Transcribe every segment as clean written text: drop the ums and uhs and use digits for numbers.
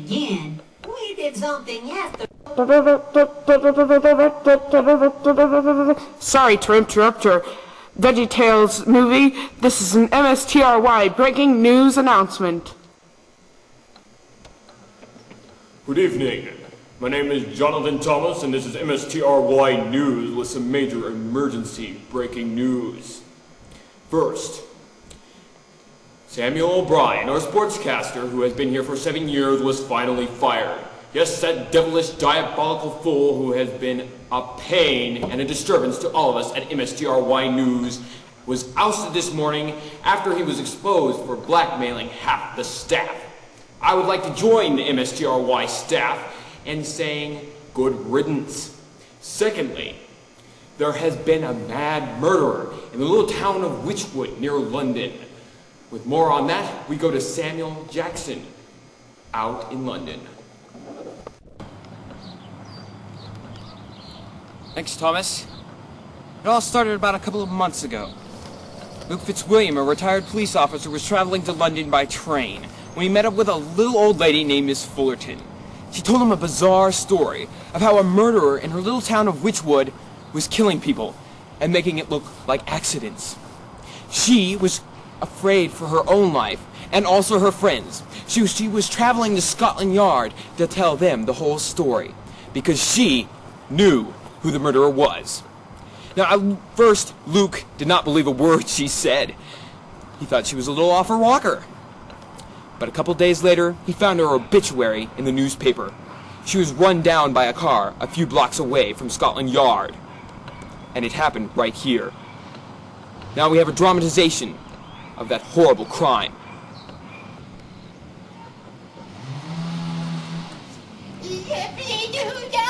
again. We did something yesterday. Sorry to interrupt your VeggieTales movie. This is an MSTRY breaking news announcement. Good evening. My name is Jonathan Thomas, and this is MSTRY News with some major emergency breaking news. First, Samuel O'Brien, our sportscaster who has been here for 7 years, was finally fired. Yes, that devilish, diabolical fool who has been a pain and a disturbance to all of us at MSTRY News was ousted this morning after he was exposed for blackmailing half the staff. I would like to join the MSTRY staff in saying good riddance. Secondly, there has been a mad murderer in the little town of Wychwood near London. With more on that, we go to Samuel Jackson out in London. Thanks, Thomas. It all started about a couple of months ago. Luke Fitzwilliam, a retired police officer, was traveling to London by train when he met up with a little old lady named Miss Fullerton. She told him a bizarre story of how a murderer in her little town of Wychwood was killing people and making it look like accidents. She was afraid for her own life and also her friends. She was traveling to Scotland Yard to tell them the whole story because she knew who the murderer was. Now, at first, Luke did not believe a word she said. He thought she was a little off her rocker. But a couple days later, he found her obituary in the newspaper. She was run down by a car a few blocks away from Scotland Yard. And it happened right here. Now we have a dramatization of that horrible crime. Yippee-doo-dah,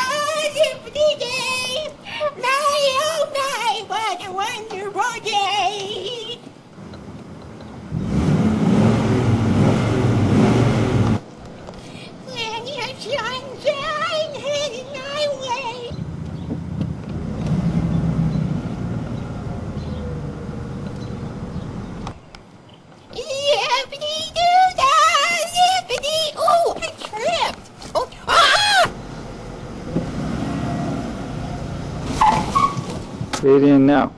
yippee-day! My, oh my, what a wonderful day! Plenty of sunshine heading my way. Yippee-doo-dah, yippee-dee! Oh, I tripped! Oh, ah! Fade in now.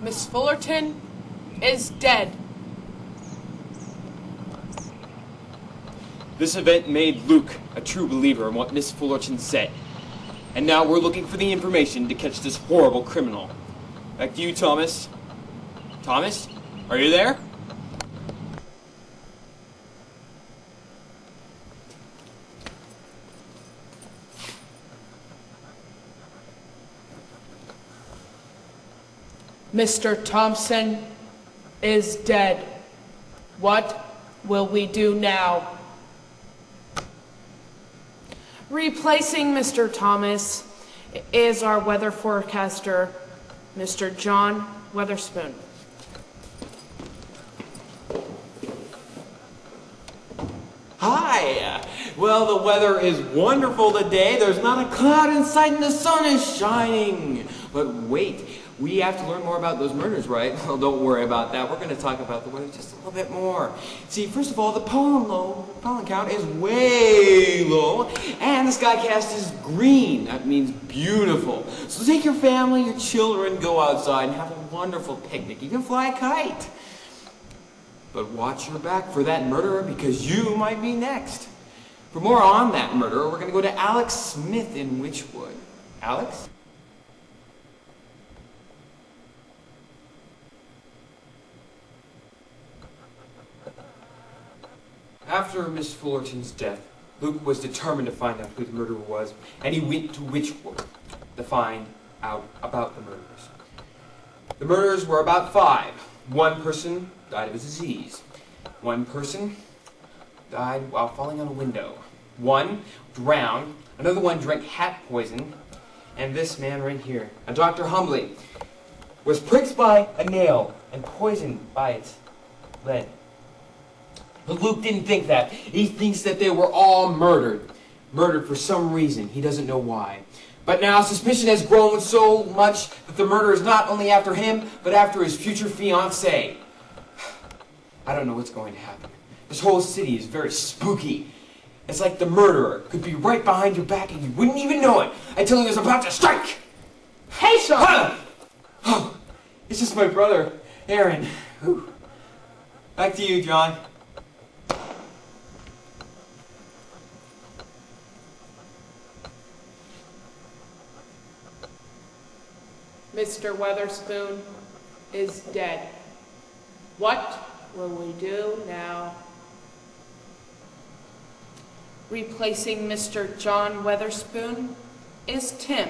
Miss Fullerton is dead. This event made Luke a true believer in what Miss Fullerton said. And now we're looking for the information to catch this horrible criminal. Back to you, Thomas. Thomas, are you there? Mr. Thompson is dead. What will we do now? Replacing Mr. Thomas is our weather forecaster, Mr. John Weatherspoon. Hi! Well, the weather is wonderful today. There's not a cloud in sight and the sun is shining. But wait, we have to learn more about those murders, right? Well, don't worry about that. We're going to talk about the weather just a little bit more. See, first of all, the pollen count is way low, and the skycast is green. That means beautiful. So take your family, your children, go outside and have a wonderful picnic. Even fly a kite. But watch your back for that murderer because you might be next. For more on that murderer, we're going to go to Alex Smith in Wychwood. Alex? After Miss Fullerton's death, Luke was determined to find out who the murderer was, and he went to Wychwood to find out about the murderers. The murders were about 5. One person died of a disease. One person died while falling out a window. One drowned. Another one drank hat poison. And this man right here, a Dr. Humbly, was pricked by a nail and poisoned by its lead. But Luke didn't think that. He thinks that they were all murdered. Murdered for some reason. He doesn't know why. But now suspicion has grown so much that the murderer is not only after him, but after his future fiancée. I don't know what's going to happen. This whole city is very spooky. It's like the murderer could be right behind your back and you wouldn't even know it until he was about to strike. Hey, son! Oh, it's just my brother, Aaron. Whew. Back to you, John. Mr. Weatherspoon is dead. What will we do now? Replacing Mr. John Weatherspoon is Tim,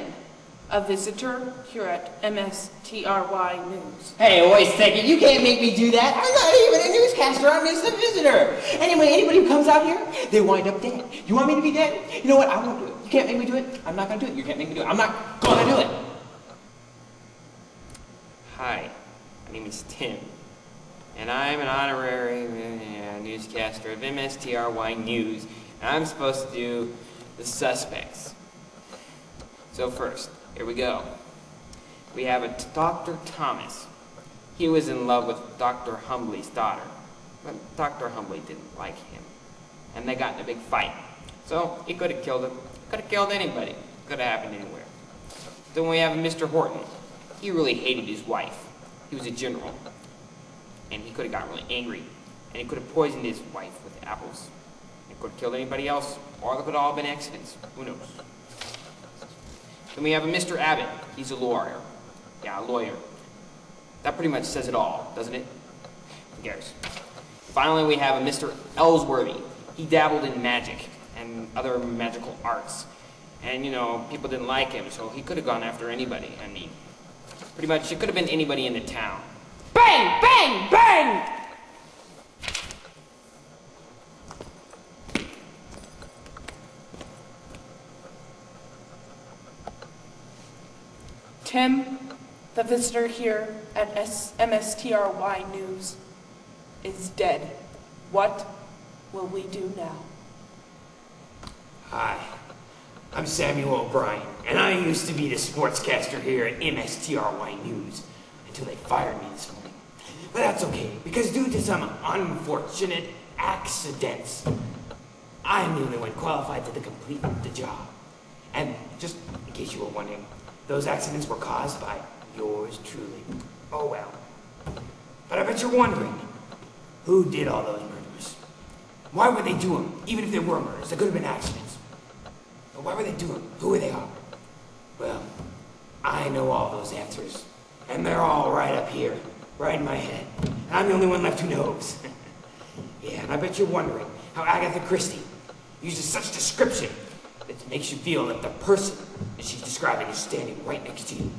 a visitor here at MSTRY News. Hey, wait a second. You can't make me do that. I'm not even a newscaster. I'm just a visitor. Anyway, anybody who comes out here, they wind up dead. You want me to be dead? You know what? I won't do it. You can't make me do it. I'm not going to do it. You can't make me do it. I'm not going to do it. Hi, my name is Tim, and I'm an honorary newscaster of MSTRY News, and I'm supposed to do the suspects. So first, here we go. We have a Dr. Thomas. He was in love with Dr. Humbly's daughter, but Dr. Humbly didn't like him, and they got in a big fight. So he could have killed him, could have killed anybody, could have happened anywhere. Then we have Mr. Horton. He really hated his wife. He was a general. And he could have gotten really angry. And he could have poisoned his wife with apples. He could have killed anybody else. Or they could have all been accidents. Who knows? Then we have a Mr. Abbott. He's a lawyer. Yeah, a lawyer. That pretty much says it all, doesn't it? Who cares? Finally, we have a Mr. Ellsworthy. He dabbled in magic and other magical arts. And, you know, people didn't like him, so he could have gone after anybody. I mean, pretty much, it could have been anybody in the town. Bang! Bang! Bang! Tim, the visitor here at MSTRY News, is dead. What will we do now? Hi, I'm Samuel O'Brien, and I used to be the sportscaster here at MSTRY News until they fired me this morning. But that's okay, because due to some unfortunate accidents, I am the only one qualified to complete the job. And just in case you were wondering, those accidents were caused by yours truly. Oh well. But I bet you're wondering, who did all those murders? Why would they do them? Even if they were murders, they could have been accidents. But why would they do them? Who were they all? Well, I know all those answers. And they're all right up here, right in my head. And I'm the only one left who knows. Yeah, and I bet you're wondering how Agatha Christie uses such description that it makes you feel that the person that she's describing is standing right next to you.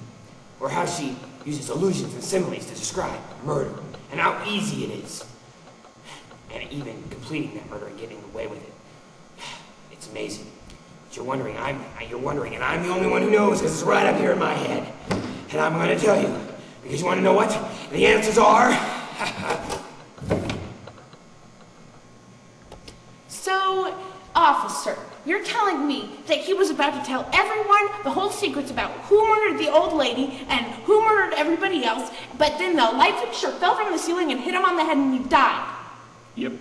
Or how she uses allusions and similes to describe murder, and how easy it is. And even completing that murder and getting away with it. It's amazing. But you're wondering, and I'm the only one who knows because it's right up here in my head. And I'm going to tell you, because you want to know what? The answers are... So, officer, you're telling me that he was about to tell everyone the whole secrets about who murdered the old lady and who murdered everybody else, but then the light fixture fell from the ceiling and hit him on the head and he died? Yep.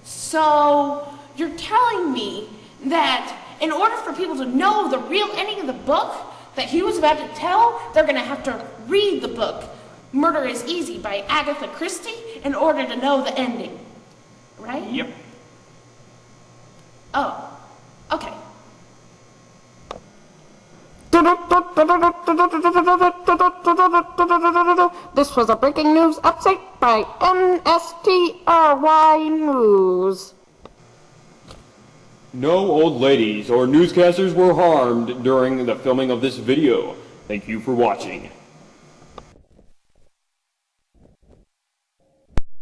So, you're telling me that in order for people to know the real ending of the book that he was about to tell, they're going to have to read the book Murder is Easy by Agatha Christie in order to know the ending, right? Yep. Oh, okay. This was a breaking news update by MSTRY News. No old ladies or newscasters were harmed during the filming of this video. Thank you for watching.